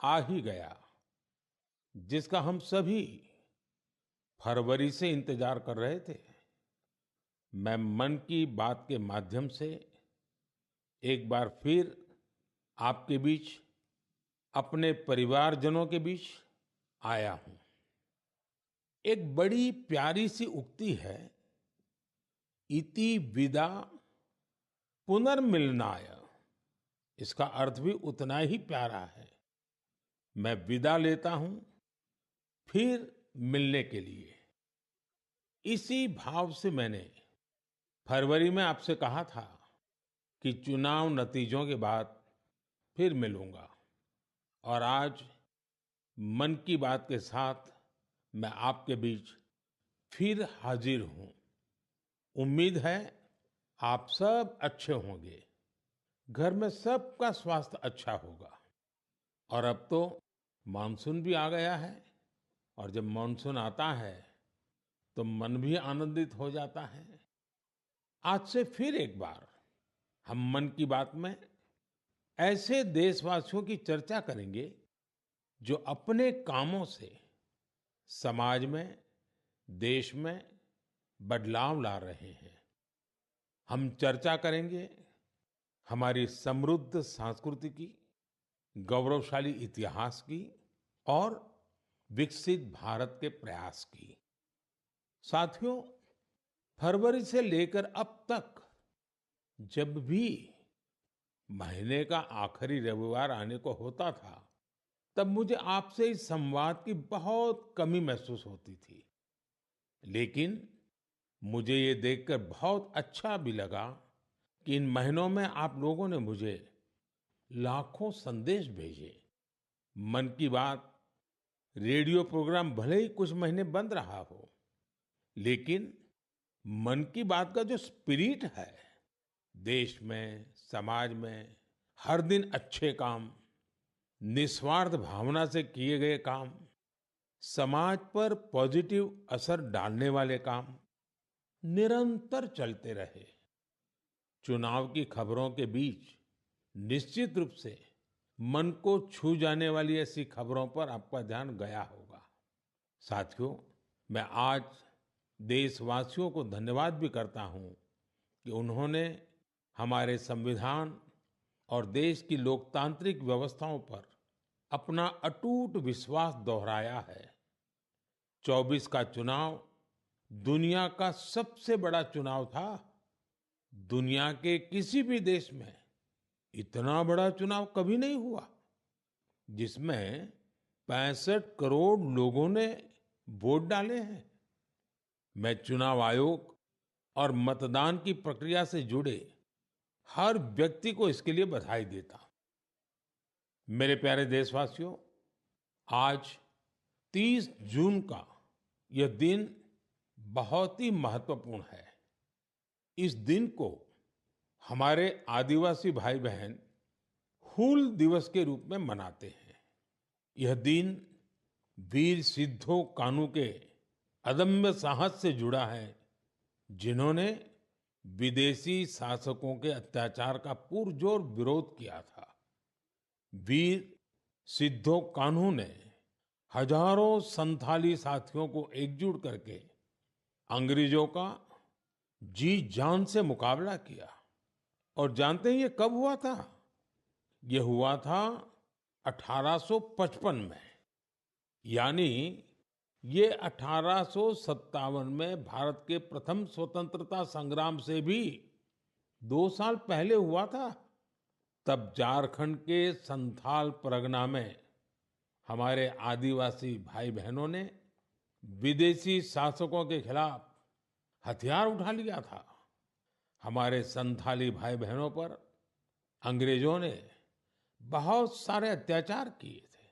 आ ही गया, जिसका हम सभी फरवरी से इंतजार कर रहे थे। मैं मन की बात के माध्यम से एक बार फिर आपके बीच, अपने परिवारजनों के बीच आया हूं। एक बड़ी प्यारी सी उक्ति है, इति विदा पुनर्मिलनाय। इसका अर्थ भी उतना ही प्यारा है। मैं विदा लेता हूं फिर मिलने के लिए। इसी भाव से मैंने फरवरी में आपसे कहा था कि चुनाव नतीजों के बाद फिर मिलूंगा, और आज मन की बात के साथ मैं आपके बीच फिर हाजिर हूं। उम्मीद है आप सब अच्छे होंगे, घर में सबका स्वास्थ्य अच्छा होगा। और अब तो मानसून भी आ गया है, और जब मानसून आता है तो मन भी आनंदित हो जाता है। आज से फिर एक बार हम मन की बात में ऐसे देशवासियों की चर्चा करेंगे जो अपने कामों से समाज में, देश में बदलाव ला रहे हैं। हम चर्चा करेंगे हमारी समृद्ध संस्कृति की, गौरवशाली इतिहास की और विकसित भारत के प्रयास की। साथियों, फरवरी से लेकर अब तक जब भी महीने का आखिरी रविवार आने को होता था, तब मुझे आपसे इस संवाद की बहुत कमी महसूस होती थी। लेकिन मुझे ये देखकर बहुत अच्छा भी लगा कि इन महीनों में आप लोगों ने मुझे लाखों संदेश भेजे। मन की बात रेडियो प्रोग्राम भले ही कुछ महीने बंद रहा हो, लेकिन मन की बात का जो स्पिरिट है, देश में, समाज में हर दिन अच्छे काम, निस्वार्थ भावना से किए गए काम, समाज पर पॉजिटिव असर डालने वाले काम निरंतर चलते रहे। चुनाव की खबरों के बीच निश्चित रूप से मन को छू जाने वाली ऐसी खबरों पर आपका ध्यान गया होगा। साथियों, मैं आज देशवासियों को धन्यवाद भी करता हूं कि उन्होंने हमारे संविधान और देश की लोकतांत्रिक व्यवस्थाओं पर अपना अटूट विश्वास दोहराया है। 24 का चुनाव दुनिया का सबसे बड़ा चुनाव था। दुनिया के किसी भी देश में इतना बड़ा चुनाव कभी नहीं हुआ, जिसमें 65 करोड़ लोगों ने वोट डाले हैं। मैं चुनाव आयोग और मतदान की प्रक्रिया से जुड़े हर व्यक्ति को इसके लिए बधाई देता हूं। मेरे प्यारे देशवासियों, आज 30 जून का यह दिन बहुत ही महत्वपूर्ण है। इस दिन को हमारे आदिवासी भाई बहन हूल दिवस के रूप में मनाते हैं। यह दिन वीर सिद्धो कान्हू के अदम्य साहस से जुड़ा है, जिन्होंने विदेशी शासकों के अत्याचार का पुरजोर विरोध किया था। वीर सिद्धो कान्हू ने हजारों संथाली साथियों को एकजुट करके अंग्रेजों का जी जान से मुकाबला किया। और जानते हैं ये कब हुआ था? ये हुआ था 1855 में। यानी ये 1857 में भारत के प्रथम स्वतंत्रता संग्राम से भी 2 साल पहले हुआ था। तब झारखंड के संथाल परगना में हमारे आदिवासी भाई बहनों ने विदेशी शासकों के खिलाफ हथियार उठा लिया था। हमारे संथाली भाई बहनों पर अंग्रेजों ने बहुत सारे अत्याचार किए थे।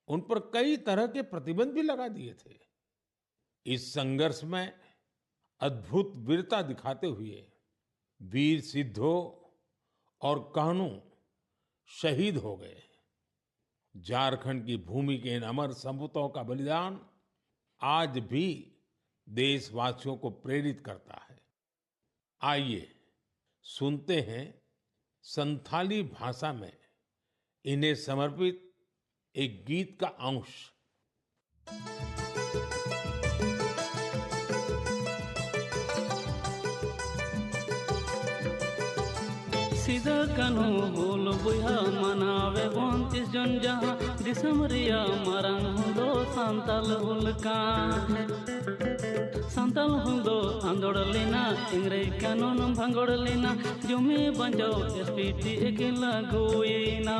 उन पर कई तरह के प्रतिबंध भी लगा दिए थे। इस संघर्ष में अद्भुत वीरता दिखाते हुए वीर सिद्धो और कान्हू शहीद हो गए। झारखंड की भूमि के इन अमर सपूतों का बलिदान आज भी देशवासियों को प्रेरित करता है। आइए सुनते हैं संथाली भाषा में इन्हें समर्पित एक गीत का अंश। सीधा कानू बोल बुहा मनावे 29 जन जहाँ दिसमरिया मरंग हुदो सांताल हुलका सांताल हुदो आंदोड़लिना इंग्रेज कानून भंगोड़लिना जुमी बंजो एसपीटी एकिला गोइना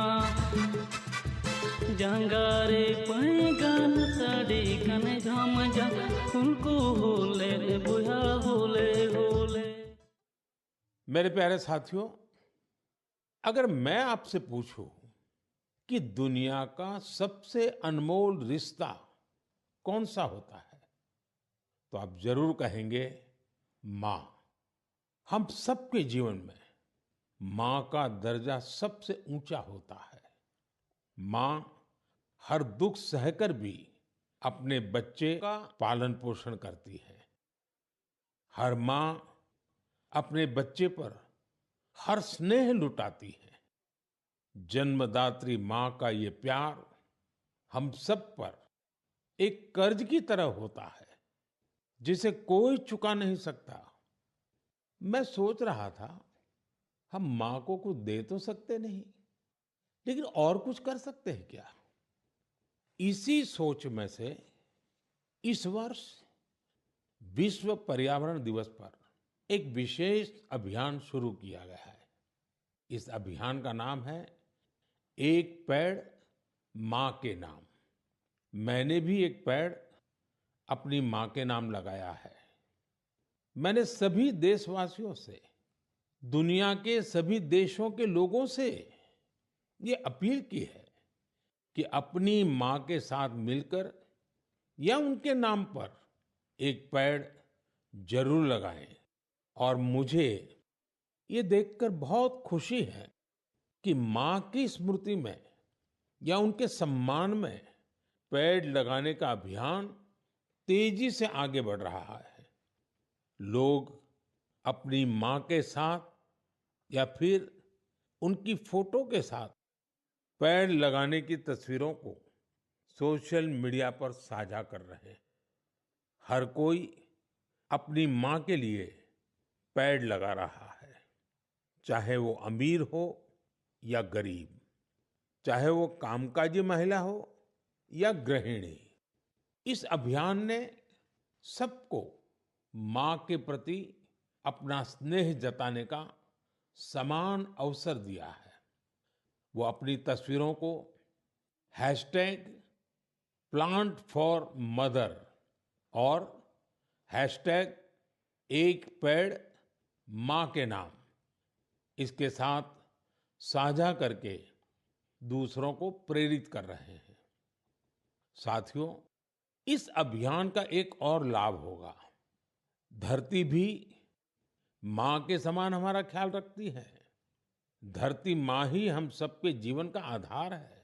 जंगारे पैगान साड़ी कने झाम जा उनको होले बुहा होले होले। मेरे प्यारे साथियों, अगर मैं आपसे पूछूं कि दुनिया का सबसे अनमोल रिश्ता कौन सा होता है, तो आप जरूर कहेंगे माँ। हम सबके जीवन में माँ का दर्जा सबसे ऊंचा होता है। माँ हर दुख सहकर भी अपने बच्चे का पालन पोषण करती है। हर माँ अपने बच्चे पर हर स्नेह लुटाती है। जन्मदात्री माँ का ये प्यार हम सब पर एक कर्ज की तरह होता है, जिसे कोई चुका नहीं सकता। मैं सोच रहा था, हम माँ को कुछ दे तो सकते नहीं, लेकिन और कुछ कर सकते हैं क्या? इसी सोच में से इस वर्ष विश्व पर्यावरण दिवस पर एक विशेष अभियान शुरू किया गया है। इस अभियान का नाम है एक पेड़ माँ के नाम। मैंने भी एक पेड़ अपनी माँ के नाम लगाया है। मैंने सभी देशवासियों से, दुनिया के सभी देशों के लोगों से ये अपील की है कि अपनी माँ के साथ मिलकर या उनके नाम पर एक पेड़ जरूर लगाएं। और मुझे ये देखकर बहुत खुशी है कि माँ की स्मृति में या उनके सम्मान में पेड़ लगाने का अभियान तेजी से आगे बढ़ रहा है। लोग अपनी माँ के साथ या फिर उनकी फोटो के साथ पेड़ लगाने की तस्वीरों को सोशल मीडिया पर साझा कर रहे हैं। हर कोई अपनी माँ के लिए पेड़ लगा रहा है, चाहे वो अमीर हो या गरीब, चाहे वो कामकाजी महिला हो या गृहिणी। इस अभियान ने सबको माँ के प्रति अपना स्नेह जताने का समान अवसर दिया है। वो अपनी तस्वीरों को हैशटैग प्लांट फॉर मदर और हैशटैग एक पेड़ माँ के नाम, इसके साथ साझा करके दूसरों को प्रेरित कर रहे हैं। साथियों, इस अभियान का एक और लाभ होगा। धरती भी माँ के समान हमारा ख्याल रखती है। धरती माँ ही हम सबके जीवन का आधार है।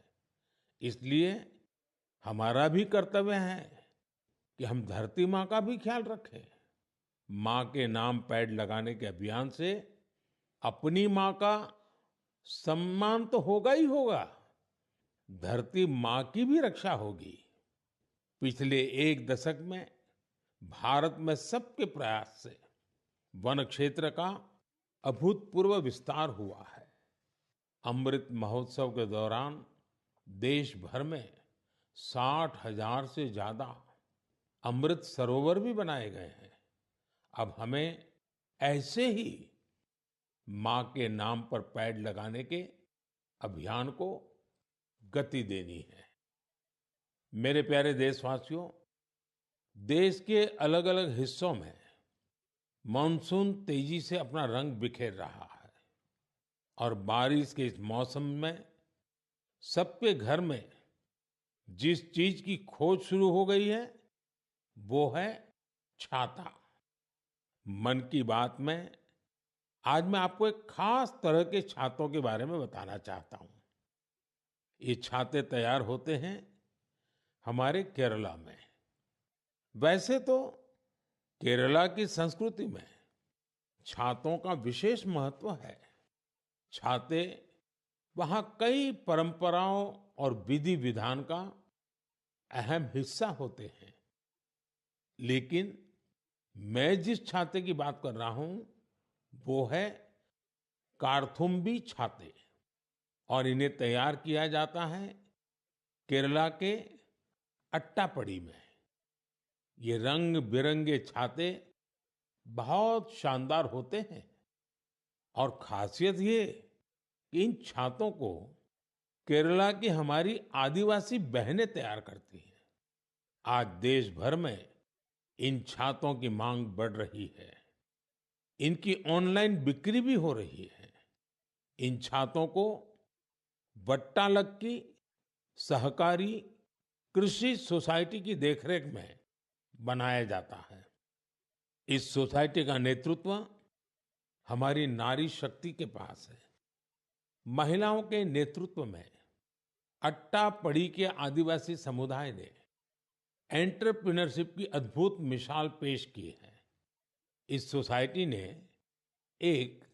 इसलिए हमारा भी कर्तव्य है कि हम धरती माँ का भी ख्याल रखें। माँ के नाम पेड़ लगाने के अभियान से अपनी माँ का सम्मान तो होगा ही होगा, धरती माँ की भी रक्षा होगी। पिछले एक दशक में भारत में सबके प्रयास से वन क्षेत्र का अभूतपूर्व विस्तार हुआ है। अमृत महोत्सव के दौरान देश भर में 60,000 से ज्यादा अमृत सरोवर भी बनाए गए हैं। अब हमें ऐसे ही माँ के नाम पर पेड़ लगाने के अभियान को गति देनी है। मेरे प्यारे देशवासियों, देश के अलग अलग हिस्सों में मानसून तेजी से अपना रंग बिखेर रहा है और बारिश के इस मौसम में सबके घर में जिस चीज की खोज शुरू हो गई है वो है छाता। मन की बात में आज मैं आपको एक खास तरह के छातों के बारे में बताना चाहता हूं। ये छाते तैयार होते हैं हमारे केरला में। वैसे तो केरला की संस्कृति में छातों का विशेष महत्व है। छाते वहाँ कई परंपराओं और विधि विधान का अहम हिस्सा होते हैं। लेकिन मैं जिस छाते की बात कर रहा हूं वो है कार्थुम्बी छाते। और इन्हें तैयार किया जाता है केरला के अट्टापडी में। ये रंग बिरंगे छाते बहुत शानदार होते हैं। और खासियत ये कि इन छातों को केरला की हमारी आदिवासी बहनें तैयार करती हैं। आज देश भर में इन छातों की मांग बढ़ रही है। इनकी ऑनलाइन बिक्री भी हो रही है। इन छातों को वट्टालक्की सहकारी कृषि सोसाइटी की देखरेख में बनाया जाता है। इस सोसाइटी का नेतृत्व हमारी नारी शक्ति के पास है। महिलाओं के नेतृत्व में अट्टापडी के आदिवासी समुदाय ने एंटरप्रेन्योरशिप की अद्भुत मिसाल पेश की है। इस सोसाइटी ने एक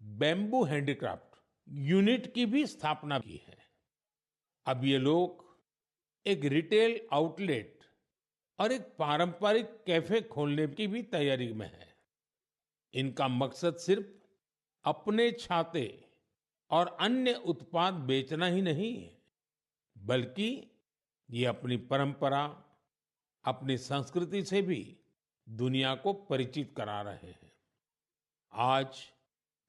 बैम्बू हैंडीक्राफ्ट यूनिट की भी स्थापना की है। अब ये लोग एक रिटेल आउटलेट और एक पारंपरिक कैफे खोलने की भी तैयारी में है। इनका मकसद सिर्फ अपने छाते और अन्य उत्पाद बेचना ही नहीं है, बल्कि ये अपनी परंपरा, अपनी संस्कृति से भी दुनिया को परिचित करा रहे हैं। आज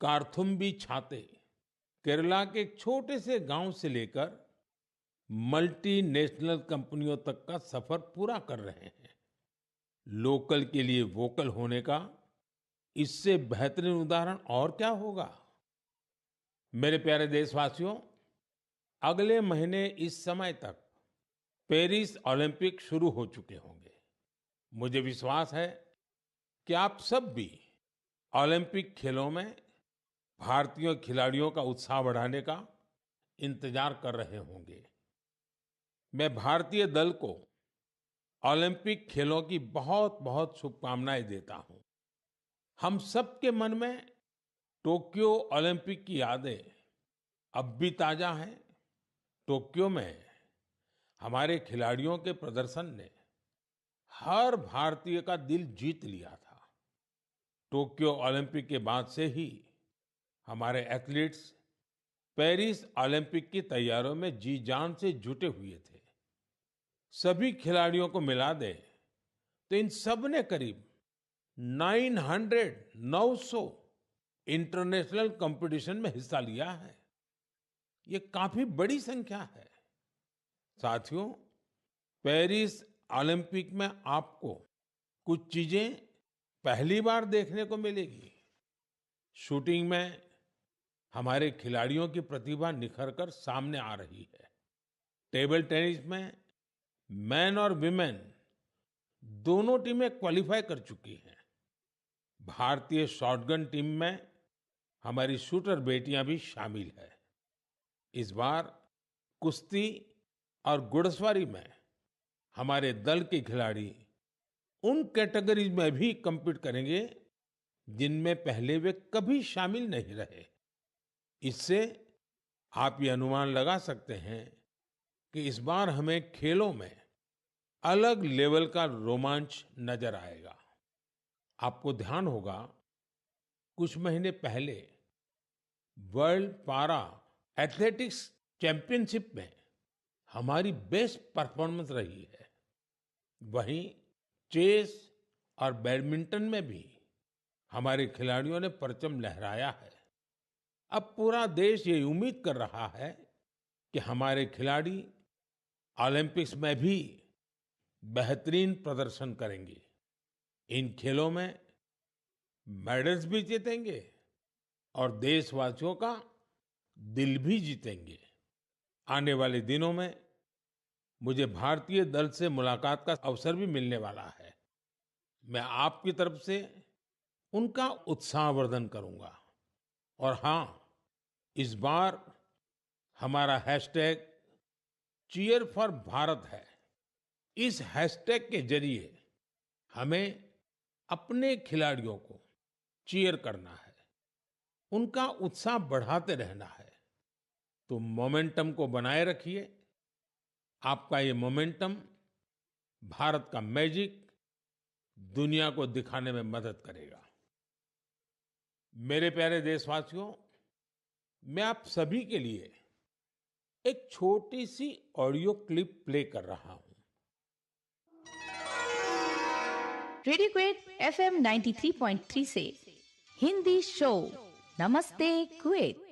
कार्थुम्बी छाते केरला के एक छोटे से गांव से लेकर मल्टीनेशनल कंपनियों तक का सफर पूरा कर रहे हैं। लोकल के लिए वोकल होने का इससे बेहतरीन उदाहरण और क्या होगा। मेरे प्यारे देशवासियों, अगले महीने इस समय तक पेरिस ओलंपिक शुरू हो चुके होंगे। मुझे विश्वास है कि आप सब भी ओलंपिक खेलों में भारतीय खिलाड़ियों का उत्साह बढ़ाने का इंतजार कर रहे होंगे। मैं भारतीय दल को ओलंपिक खेलों की बहुत बहुत शुभकामनाएं देता हूं। हम सबके मन में टोक्यो ओलंपिक की यादें अब भी ताजा हैं। टोक्यो में हमारे खिलाड़ियों के प्रदर्शन ने हर भारतीय का दिल जीत लिया था। टोक्यो ओलंपिक के बाद से ही हमारे एथलीट्स पेरिस ओलंपिक की तैयारियों में जी जान से जुटे हुए थे। सभी खिलाड़ियों को मिला दे तो इन सब ने करीब 900 इंटरनेशनल कंपटीशन में हिस्सा लिया है। ये काफी बड़ी संख्या है। साथियों, पेरिस ओलंपिक में आपको कुछ चीजें पहली बार देखने को मिलेगी। शूटिंग में हमारे खिलाड़ियों की प्रतिभा निखर कर सामने आ रही है। टेबल टेनिस में मेन और विमेन दोनों टीमें क्वालिफाई कर चुकी हैं। भारतीय शॉटगन टीम में हमारी शूटर बेटियां भी शामिल है। इस बार कुश्ती और घुड़सवारी में हमारे दल के खिलाड़ी उन कैटेगरीज में भी compete करेंगे जिनमें पहले वे कभी शामिल नहीं रहे। इससे आप ये अनुमान लगा सकते हैं कि इस बार हमें खेलों में अलग लेवल का रोमांच नजर आएगा। आपको ध्यान होगा, कुछ महीने पहले वर्ल्ड पारा एथलेटिक्स चैंपियनशिप में हमारी बेस्ट परफॉर्मेंस रही है। वहीं चेस और बैडमिंटन में भी हमारे खिलाड़ियों ने परचम लहराया है। अब पूरा देश ये उम्मीद कर रहा है कि हमारे खिलाड़ी ओलंपिक्स में भी बेहतरीन प्रदर्शन करेंगे। इन खेलों में मेडल्स भी जीतेंगे और देशवासियों का दिल भी जीतेंगे। आने वाले दिनों में मुझे भारतीय दल से मुलाकात का अवसर भी मिलने वाला है। मैं आपकी तरफ से उनका उत्साहवर्धन करूंगा। और हाँ, इस बार हमारा हैशटैग चीयर फॉर भारत है। इस हैशटैग के जरिए हमें अपने खिलाड़ियों को चीयर करना है, उनका उत्साह बढ़ाते रहना है, तो मोमेंटम को बनाए रखिए। आपका ये मोमेंटम भारत का मैजिक दुनिया को दिखाने में मदद करेगा। मेरे प्यारे देशवासियों, मैं आप सभी के लिए एक छोटी सी ऑडियो क्लिप प्ले कर रहा हूं। रेडियो क्वेट एफएम 93.3 से हिंदी शो नमस्ते कुवैत।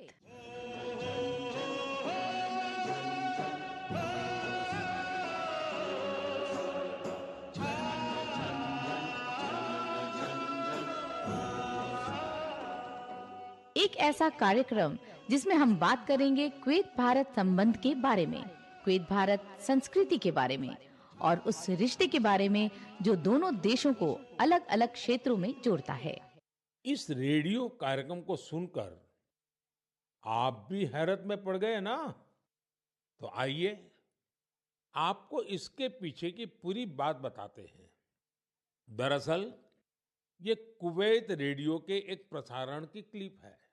एक ऐसा कार्यक्रम जिसमें हम बात करेंगे कुवैत भारत संबंध के बारे में, कुवैत भारत संस्कृति के बारे में और उस रिश्ते के बारे में जो दोनों देशों को अलग-अलग क्षेत्रों में जोड़ता है। इस रेडियो कार्यक्रम को सुनकर आप भी हैरत में पड़ गए ना? तो आइए आपको इसके पीछे की पूरी बात बताते हैं। दरअसल ये कुवैत रेडियो के एक प्रसारण की क्लिप है।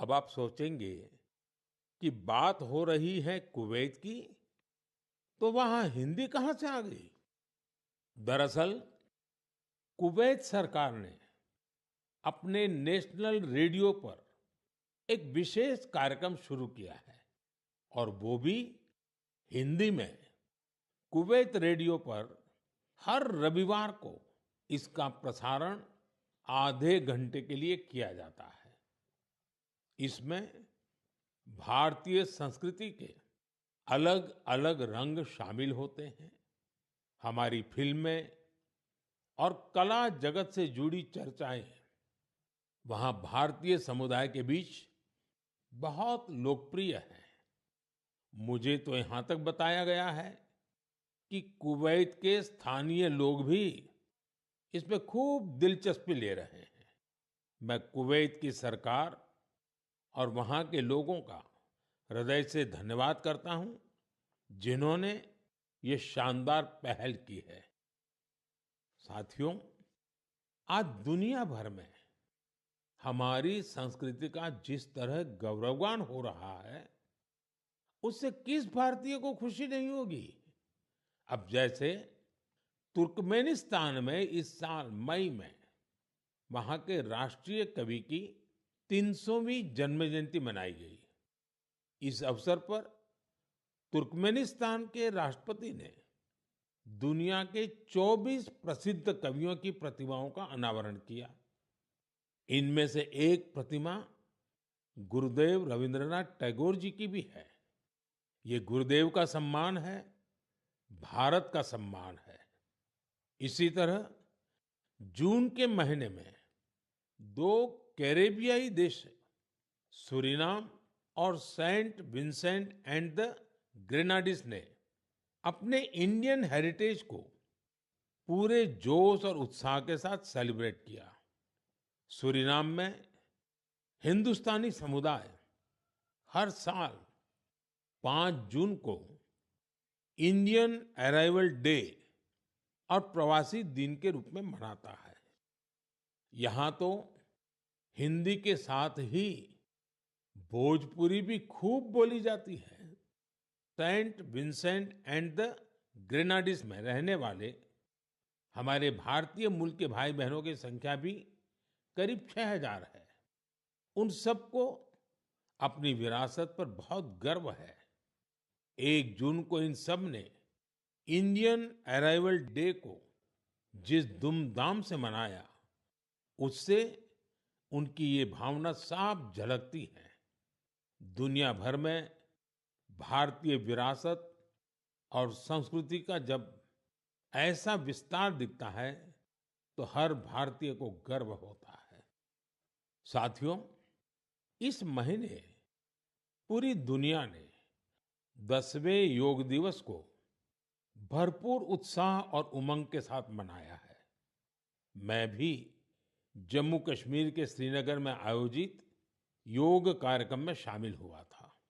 अब आप सोचेंगे कि बात हो रही है कुवैत की, तो वहां हिंदी कहां से आ गई? दरअसल कुवैत सरकार ने अपने नेशनल रेडियो पर एक विशेष कार्यक्रम शुरू किया है और वो भी हिंदी में। कुवैत रेडियो पर हर रविवार को इसका प्रसारण आधे घंटे के लिए किया जाता है। इसमें भारतीय संस्कृति के अलग अलग रंग शामिल होते हैं। हमारी फिल्में और कला जगत से जुड़ी चर्चाएं वहां भारतीय समुदाय के बीच बहुत लोकप्रिय हैं। मुझे तो यहां तक बताया गया है कि कुवैत के स्थानीय लोग भी इसमें खूब दिलचस्पी ले रहे हैं। मैं कुवैत की सरकार और वहां के लोगों का हृदय से धन्यवाद करता हूं, जिन्होंने ये शानदार पहल की है। साथियों, आज दुनिया भर में हमारी संस्कृति का जिस तरह गौरवगान हो रहा है, उससे किस भारतीय को खुशी नहीं होगी? अब जैसे तुर्कमेनिस्तान में इस साल मई में वहां के राष्ट्रीय कवि की 300वीं जन्म जयंती मनाई गई। इस अवसर पर तुर्कमेनिस्तान के राष्ट्रपति ने दुनिया के 24 प्रसिद्ध कवियों की प्रतिमाओं का अनावरण किया। इनमें से एक प्रतिमा गुरुदेव रविंद्रनाथ टैगोर जी की भी है। ये गुरुदेव का सम्मान है, भारत का सम्मान है। इसी तरह जून के महीने में दो कैरेबियाई देश सूरीनाम और सेंट विंसेंट एंड द ग्रेनाडीज ने अपने इंडियन हेरिटेज को पूरे जोश और उत्साह के साथ सेलिब्रेट किया। सूरीनाम में हिंदुस्तानी समुदाय हर साल 5 जून को इंडियन अराइवल डे और प्रवासी दिन के रूप में मनाता है। यहाँ तो हिंदी के साथ ही भोजपुरी भी खूब बोली जाती है। सेंट विंसेंट एंड द ग्रेनाडीज में रहने वाले हमारे भारतीय मूल के भाई बहनों की संख्या भी करीब 6000 है। उन सबको अपनी विरासत पर बहुत गर्व है। 1 जून को इन सब ने इंडियन अराइवल डे को जिस धूमधाम से मनाया, उससे उनकी ये भावना साफ झलकती है। दुनिया भर में भारतीय विरासत और संस्कृति का जब ऐसा विस्तार दिखता है, तो हर भारतीय को गर्व होता है। साथियों, इस महीने पूरी दुनिया ने 10वें योग दिवस को भरपूर उत्साह और उमंग के साथ मनाया है। मैं भी जम्मू कश्मीर के श्रीनगर में आयोजित योग कार्यक्रम में शामिल हुआ था।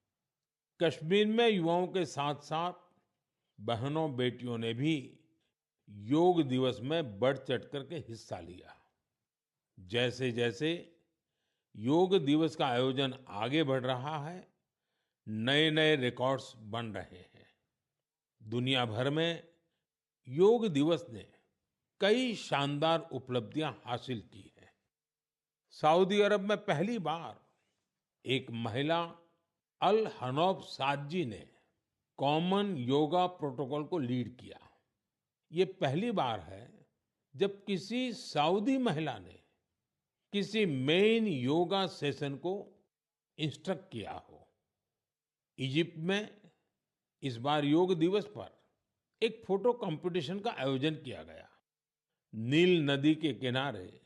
कश्मीर में युवाओं के साथ साथ बहनों बेटियों ने भी योग दिवस में बढ़ चढ़ करके हिस्सा लिया। जैसे जैसे योग दिवस का आयोजन आगे बढ़ रहा है, नए नए रिकॉर्ड्स बन रहे हैं। दुनिया भर में योग दिवस ने कई शानदार उपलब्धियां हासिल की हैं। सऊदी अरब में पहली बार एक महिला अल हनौफ साद जी ने कॉमन योगा प्रोटोकॉल को लीड किया। ये पहली बार है जब किसी सऊदी महिला ने किसी मेन योगा सेशन को इंस्ट्रक्ट किया हो। इजिप्ट में इस बार योग दिवस पर एक फोटो कंपटीशन का आयोजन किया गया। नील नदी के किनारे,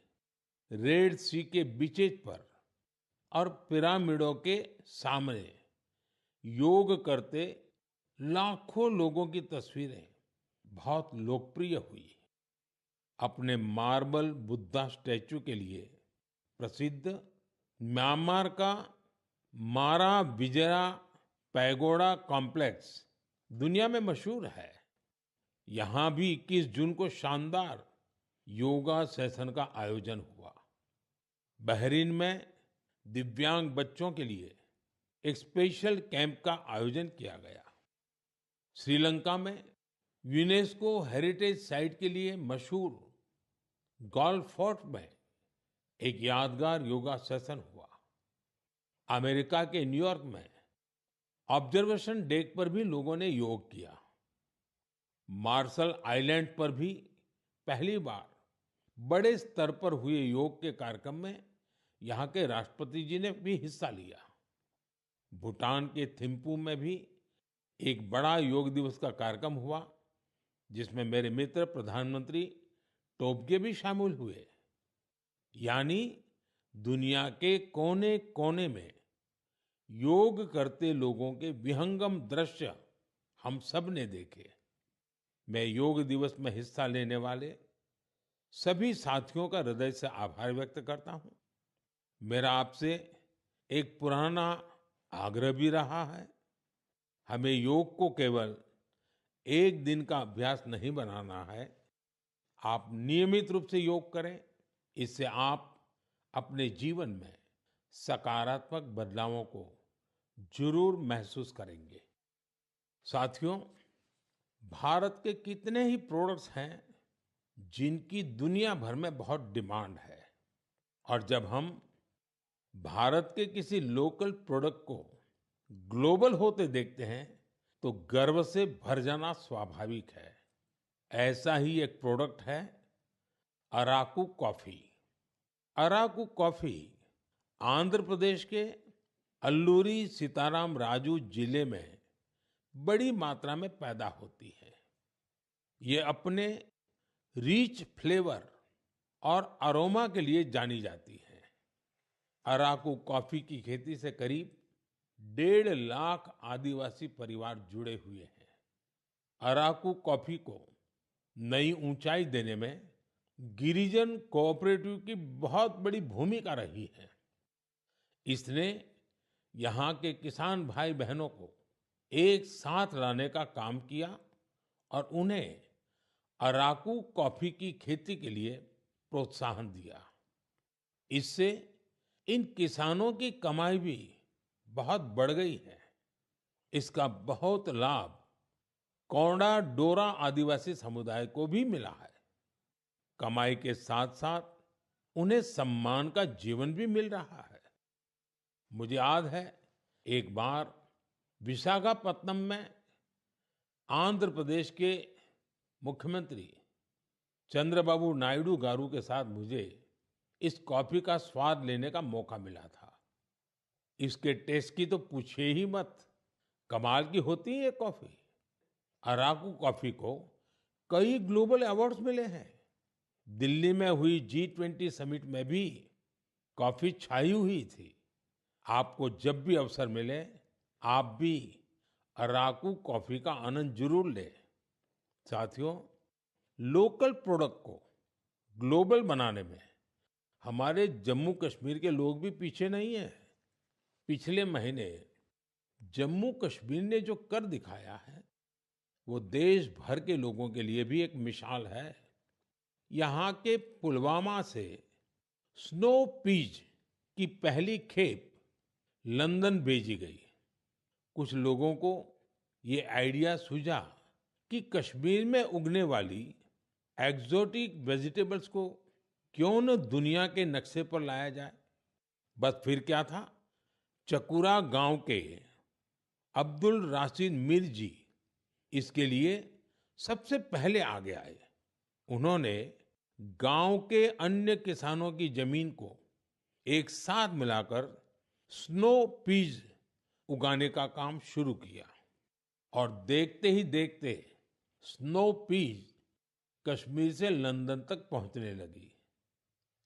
रेड सी के बीचेस पर और पिरामिडों के सामने योग करते लाखों लोगों की तस्वीरें बहुत लोकप्रिय हुई। अपने मार्बल बुद्धा स्टैचू के लिए प्रसिद्ध म्यांमार का मारा विजया पैगोडा कॉम्प्लेक्स दुनिया में मशहूर है। यहाँ भी 21 जून को शानदार योगा सेशन का आयोजन हुआ। बहरीन में दिव्यांग बच्चों के लिए एक स्पेशल कैंप का आयोजन किया गया। श्रीलंका में यूनेस्को हेरिटेज साइट के लिए मशहूर गोल्फ फोर्ट में एक यादगार योगा सेशन हुआ। अमेरिका के न्यूयॉर्क में ऑब्जर्वेशन डेक पर भी लोगों ने योग किया। मार्शल आइलैंड पर भी पहली बार बड़े स्तर पर हुए योग के कार्यक्रम में यहाँ के राष्ट्रपति जी ने भी हिस्सा लिया। भूटान के थिम्पू में भी एक बड़ा योग दिवस का कार्यक्रम हुआ, जिसमें मेरे मित्र प्रधानमंत्री टोबगे भी शामिल हुए। यानी दुनिया के कोने कोने में योग करते लोगों के विहंगम दृश्य हम सब ने देखे। मैं योग दिवस में हिस्सा लेने वाले सभी साथियों का हृदय से आभार व्यक्त करता हूं। मेरा आपसे एक पुराना आग्रह भी रहा है। हमें योग को केवल एक दिन का अभ्यास नहीं बनाना है। आप नियमित रूप से योग करें। इससे आप अपने जीवन में सकारात्मक बदलावों को जरूर महसूस करेंगे। साथियों, भारत के कितने ही प्रोडक्ट्स हैं जिनकी दुनिया भर में बहुत डिमांड है, और जब हम भारत के किसी लोकल प्रोडक्ट को ग्लोबल होते देखते हैं तो गर्व से भर जाना स्वाभाविक है। ऐसा ही एक प्रोडक्ट है अराकू कॉफी। अराकू कॉफी आंध्र प्रदेश के अल्लूरी सीताराम राजू जिले में बड़ी मात्रा में पैदा होती है। ये अपने रिच फ्लेवर और अरोमा के लिए जानी जाती है। अराकू कॉफी की खेती से करीब 1.5 लाख आदिवासी परिवार जुड़े हुए हैं। अराकू कॉफी को नई ऊंचाई देने में गिरिजन कोऑपरेटिव की बहुत बड़ी भूमिका रही है। इसने यहाँ के किसान भाई बहनों को एक साथ लाने का काम किया और उन्हें अराकू कॉफी की खेती के लिए प्रोत्साहन दिया। इससे इन किसानों की कमाई भी बहुत बढ़ गई है। इसका बहुत लाभ कोंडा डोरा आदिवासी समुदाय को भी मिला है। कमाई के साथ साथ उन्हें सम्मान का जीवन भी मिल रहा है। मुझे याद है, एक बार विशाखापत्तनम में आंध्र प्रदेश के मुख्यमंत्री चंद्रबाबू नायडू गारू के साथ मुझे इस कॉफी का स्वाद लेने का मौका मिला था। इसके टेस्ट की तो पूछिए ही मत, कमाल की होती है ये कॉफी। अराकू कॉफी को कई ग्लोबल अवार्ड्स मिले हैं। दिल्ली में हुई G20 समिट में भी कॉफी छाई हुई थी। आपको जब भी अवसर मिले, आप भी अराकू कॉफी का आनंद जरूर लें। साथियों, लोकल प्रोडक्ट को ग्लोबल बनाने में हमारे जम्मू कश्मीर के लोग भी पीछे नहीं हैं। पिछले महीने जम्मू कश्मीर ने जो कर दिखाया है, वो देश भर के लोगों के लिए भी एक मिसाल है। यहाँ के पुलवामा से स्नो पीज की पहली खेप लंदन भेजी गई। कुछ लोगों को ये आइडिया सूझा कि कश्मीर में उगने वाली एक्सोटिक वेजिटेबल्स को क्यों न दुनिया के नक्शे पर लाया जाए। बस फिर क्या था, चकुरा गांव के अब्दुल राशिद मीर जी इसके लिए सबसे पहले आगे आए। उन्होंने गांव के अन्य किसानों की जमीन को एक साथ मिलाकर स्नो पीज उगाने का काम शुरू किया और देखते ही देखते स्नो पीज कश्मीर से लंदन तक पहुंचने लगी।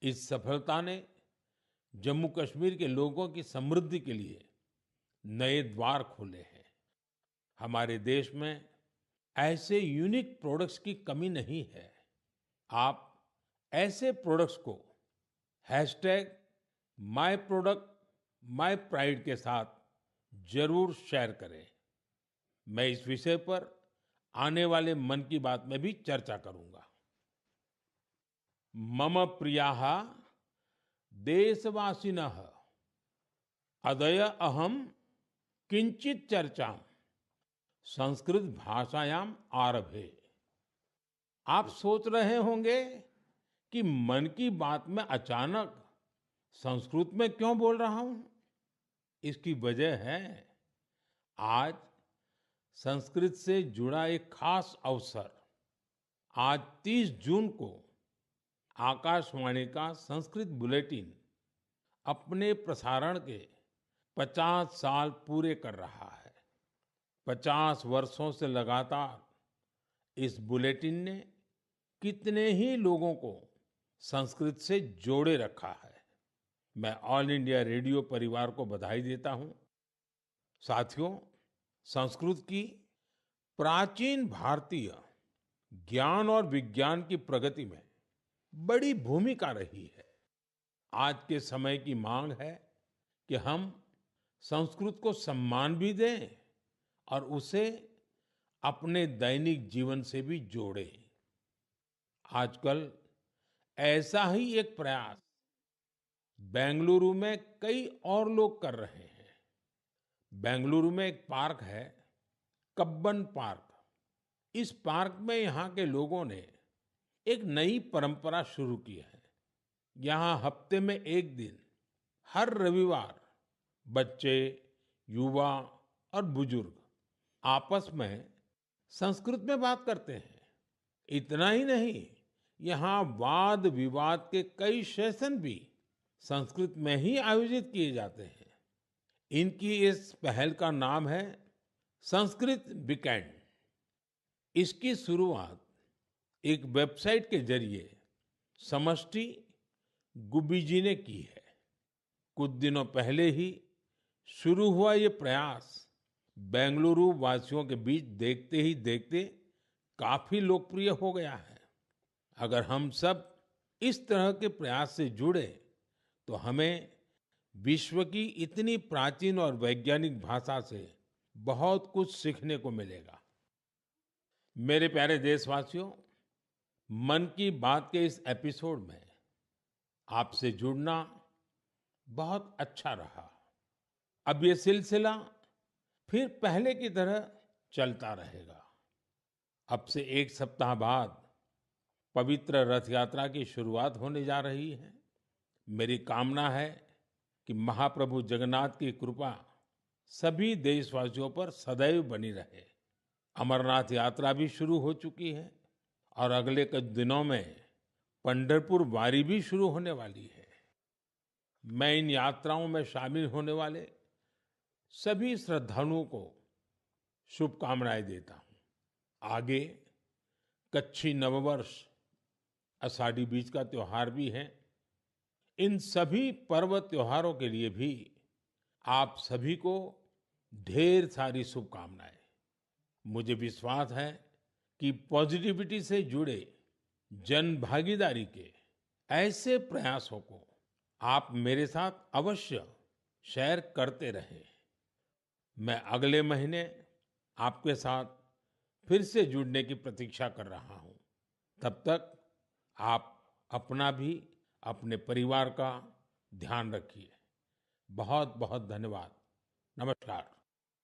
इस सफलता ने जम्मू कश्मीर के लोगों की समृद्धि के लिए नए द्वार खोले हैं। हमारे देश में ऐसे यूनिक प्रोडक्ट्स की कमी नहीं है। आप ऐसे प्रोडक्ट्स को #माइप्रोडक्ट के साथ जरूर शेयर करें। मैं इस विषय पर आने वाले मन की बात में भी चर्चा करूंगा। मम प्रियाः देशवासिनः अद्य अहम किंचित चर्चा संस्कृत भाषायाम आरभे। आप सोच रहे होंगे कि मन की बात में अचानक संस्कृत में क्यों बोल रहा हूं। इसकी वजह है, आज संस्कृत से जुड़ा एक खास अवसर। आज 30 जून को आकाशवाणी का संस्कृत बुलेटिन अपने प्रसारण के 50 साल पूरे कर रहा है। 50 वर्षों से लगातार इस बुलेटिन ने कितने ही लोगों को संस्कृत से जोड़े रखा है। मैं ऑल इंडिया रेडियो परिवार को बधाई देता हूं। साथियों, संस्कृत की प्राचीन भारतीय ज्ञान और विज्ञान की प्रगति में बड़ी भूमिका रही है। आज के समय की मांग है कि हम संस्कृत को सम्मान भी दें और उसे अपने दैनिक जीवन से भी जोड़ें। आजकल ऐसा ही एक प्रयास बेंगलुरु में कई और लोग कर रहे हैं। बेंगलुरु में एक पार्क है, कब्बन पार्क। इस पार्क में यहाँ के लोगों ने एक नई परंपरा शुरू की है। यहाँ हफ्ते में एक दिन, हर रविवार, बच्चे, युवा और बुजुर्ग आपस में संस्कृत में बात करते हैं। इतना ही नहीं, यहाँ वाद विवाद के कई सेशन भी संस्कृत में ही आयोजित किए जाते हैं। इनकी इस पहल का नाम है संस्कृत वीकेंड। इसकी शुरुआत एक वेबसाइट के जरिए समष्टि गुब्बी जी ने की है। कुछ दिनों पहले ही शुरू हुआ ये प्रयास बेंगलुरु वासियों के बीच देखते ही देखते काफी लोकप्रिय हो गया है। अगर हम सब इस तरह के प्रयास से जुड़े तो हमें विश्व की इतनी प्राचीन और वैज्ञानिक भाषा से बहुत कुछ सीखने को मिलेगा। मेरे प्यारे देशवासियों, मन की बात के इस एपिसोड में आपसे जुड़ना बहुत अच्छा रहा। अब ये सिलसिला फिर पहले की तरह चलता रहेगा। अब से एक सप्ताह बाद पवित्र रथ यात्रा की शुरुआत होने जा रही है। मेरी कामना है कि महाप्रभु जगन्नाथ की कृपा सभी देशवासियों पर सदैव बनी रहे। अमरनाथ यात्रा भी शुरू हो चुकी है और अगले कुछ दिनों में पंढरपुर वारी भी शुरू होने वाली है। मैं इन यात्राओं में शामिल होने वाले सभी श्रद्धालुओं को शुभकामनाएं देता हूं। आगे कच्छी नववर्ष, आषाढ़ी बीज का त्योहार भी है। इन सभी पर्व त्योहारों के लिए भी आप सभी को ढेर सारी शुभकामनाएं। मुझे विश्वास है कि पॉजिटिविटी से जुड़े जन भागीदारी के ऐसे प्रयासों को आप मेरे साथ अवश्य शेयर करते रहें। मैं अगले महीने आपके साथ फिर से जुड़ने की प्रतीक्षा कर रहा हूं। तब तक आप अपना भी, अपने परिवार का ध्यान रखिए। बहुत बहुत धन्यवाद। नमस्कार।